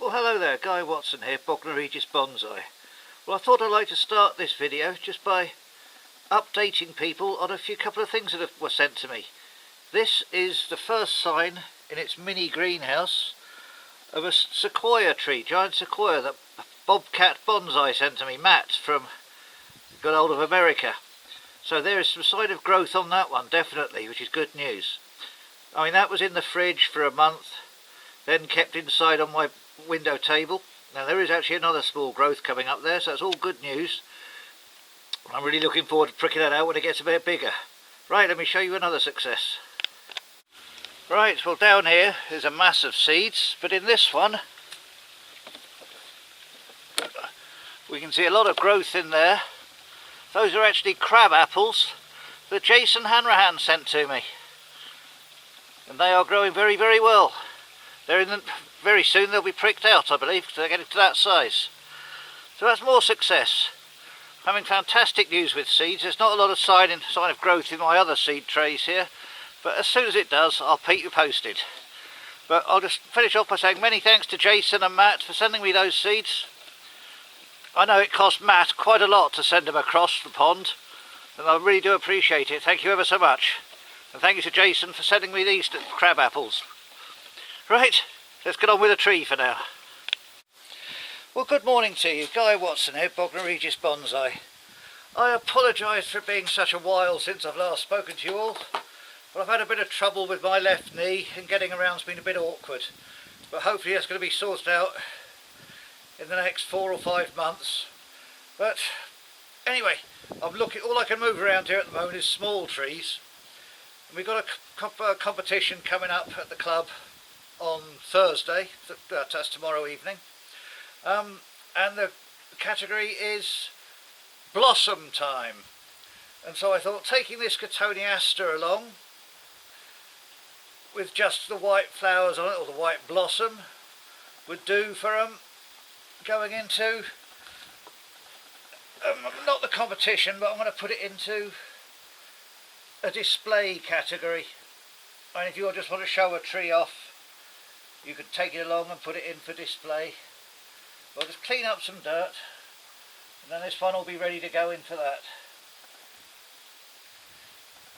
Well, hello there, Guy Watson here, Regis Bonsai. Well, I thought I'd like to start this video just by updating people on a couple of things that were sent to me. This is the first sign in its mini greenhouse of a sequoia tree, giant sequoia, that Bobcat Bonsai sent to me, Matt from good old of America. So there is some sign of growth on that one, definitely, which is good news. I mean, that was in the fridge for a month, then kept inside on my window table. Now there is actually another small growth coming up there, so that's all good news. I'm really looking forward to pricking that out when it gets a bit bigger. Right, let me show you another success. Right, well, down here is a mass of seeds, but in this one we can see a lot of growth in there. Those are actually crab apples that Jason Hanrahan sent to me, and they are growing very, very well. They're very soon they'll be pricked out, I believe, because they're getting to that size. So that's more success. Having fantastic news with seeds. There's not a lot of sign of growth in my other seed trays here, but as soon as it does, I'll keep you posted. But I'll just finish off by saying many thanks to Jason and Matt for sending me those seeds. I know it cost Matt quite a lot to send them across the pond, and I really do appreciate it. Thank you ever so much. And thank you to Jason for sending me these crab apples. Right, let's get on with the tree for now. Well, good morning to you. Guy Watson here, Regis Bonsai. I apologise for being such a while since I've last spoken to you all, but I've had a bit of trouble with my left knee and getting around's been a bit awkward. But hopefully that's going to be sorted out in the next 4 or 5 months. But anyway, I'm looking. All I can move around here at the moment is small trees. And we've got a competition coming up at the club on Thursday, that's tomorrow evening, and the category is blossom time. And so I thought taking this Cotoneaster along with just the white flowers on it, or the white blossom, would do for going into not the competition, but I'm going to put it into a display category. And if you just want to show a tree off, you could take it along and put it in for display. I'll just clean up some dirt, and then this one will be ready to go in for that.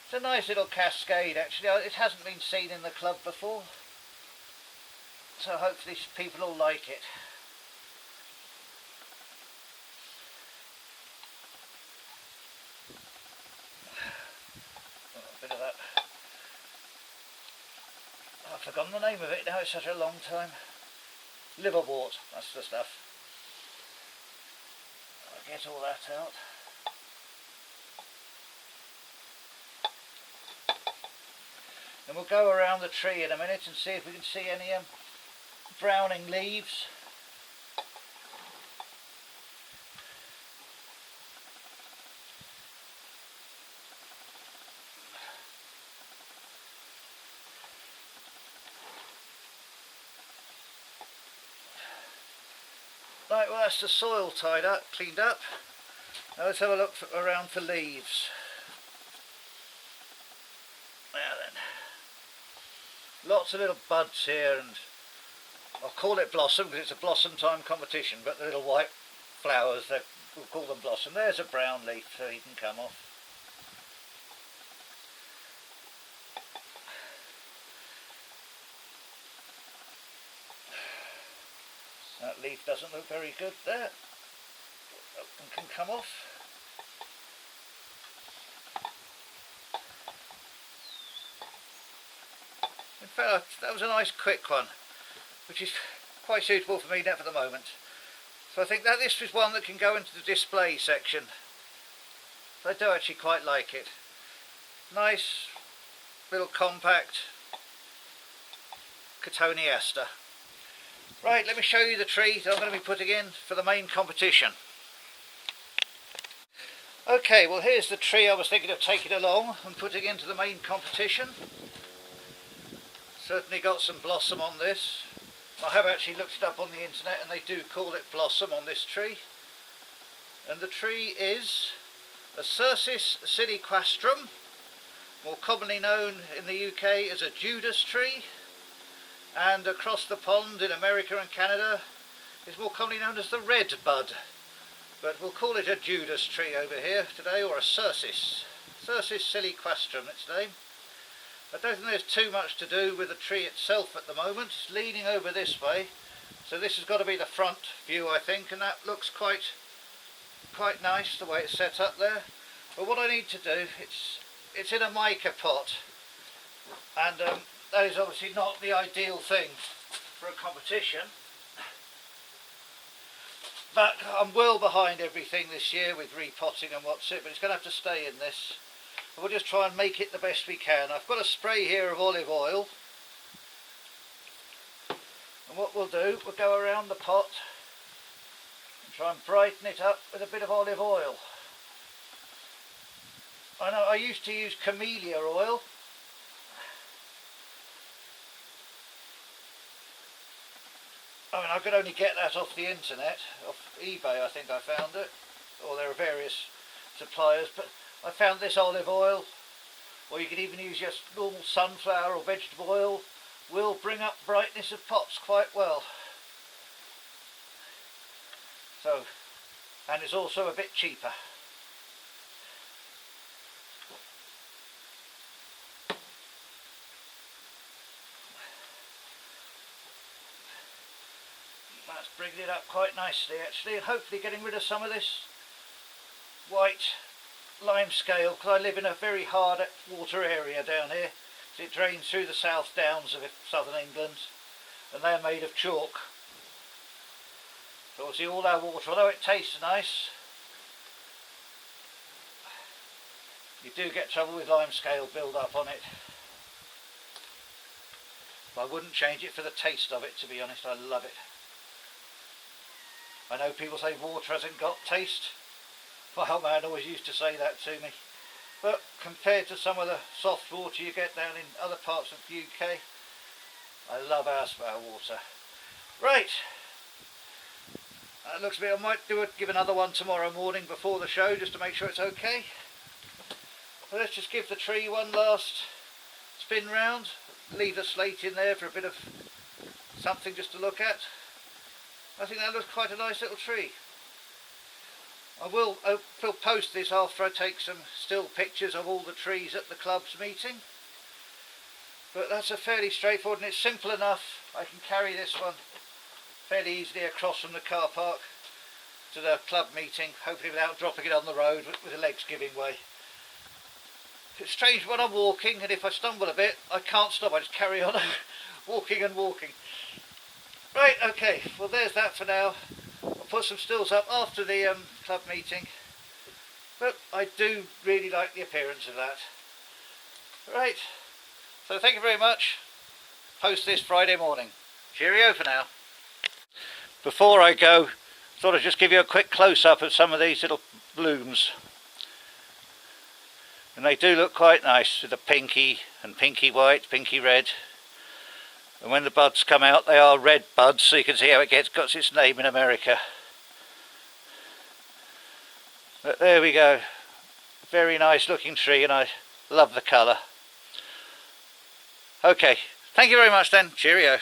It's a nice little cascade actually. It hasn't been seen in the club before, so hopefully people will like it. A bit of that. I've forgotten the name of it now, it's such a long time. Liverwort, that's the stuff. I'll get all that out. And we'll go around the tree in a minute and see if we can see any browning leaves. Right, well, that's the soil cleaned up. Now let's have a look around for leaves. Now then, lots of little buds here, and I'll call it blossom because it's a blossom time competition, but the little white flowers, we'll call them blossom. There's a brown leaf, so he can come off. That leaf doesn't look very good there, and can come off. In fact, that was a nice quick one, which is quite suitable for me now for the moment. So I think that this is one that can go into the display section. I do actually quite like it. Nice little compact Cotoneaster. Right, let me show you the tree that I'm going to be putting in for the main competition. Okay, well, here's the tree I was thinking of taking along and putting into the main competition. Certainly got some blossom on this. I have actually looked it up on the internet and they do call it blossom on this tree. And the tree is a Cercis Siliquastrum, more commonly known in the UK as a Judas tree. And across the pond in America and Canada is more commonly known as the red bud, but we'll call it a Judas tree over here today, or a Cercis Siliquastrum, its name. I don't think there's too much to do with the tree itself at the moment. It's leaning over this way, so this has got to be the front view, I think, and that looks quite nice the way it's set up there. But what I need to do, it's in a mica pot, and that is obviously not the ideal thing for a competition, but I'm well behind everything this year with repotting and what's it, but it's going to have to stay in this. We'll just try and make it the best we can. I've got a spray here of olive oil, and what we'll do, we'll go around the pot and try and brighten it up with a bit of olive oil. I know I used to use camellia oil, I mean, I could only get that off the internet, off eBay I think I found it, or there are various suppliers, but I found this olive oil, or you could even use just normal sunflower or vegetable oil, will bring up brightness of pots quite well. So, and it's also a bit cheaper. That's bringing it up quite nicely actually, and hopefully getting rid of some of this white lime scale, because I live in a very hard water area down here. So it drains through the South Downs of southern England, and they're made of chalk. So obviously all our water, although it tastes nice, you do get trouble with lime scale build up on it. But I wouldn't change it for the taste of it, to be honest. I love it. I know people say water hasn't got taste. My old man always used to say that to me. But compared to some of the soft water you get down in other parts of the UK, I love our spout water. Right. That looks like I might give another one tomorrow morning before the show, just to make sure it's okay. But let's just give the tree one last spin round. Leave the slate in there for a bit of something just to look at. I think that looks quite a nice little tree. I will post this after I take some still pictures of all the trees at the club's meeting. But that's a fairly straightforward, and it's simple enough. I can carry this one fairly easily across from the car park to the club meeting, hopefully without dropping it on the road with the legs giving way. It's strange when I'm walking, and if I stumble a bit, I can't stop. I just carry on walking and walking. Right, okay, well there's that for now. I'll put some stills up after the club meeting, but I do really like the appearance of that. Right, so thank you very much. Post this Friday morning. Cheerio for now. Before I go, I thought I'd just give you a quick close-up of some of these little blooms. And they do look quite nice with the pinky and pinky white, pinky red. And when the buds come out, they are red buds, so you can see how it got its name in America. But there we go. Very nice looking tree, and I love the colour. Okay, thank you very much then. Cheerio.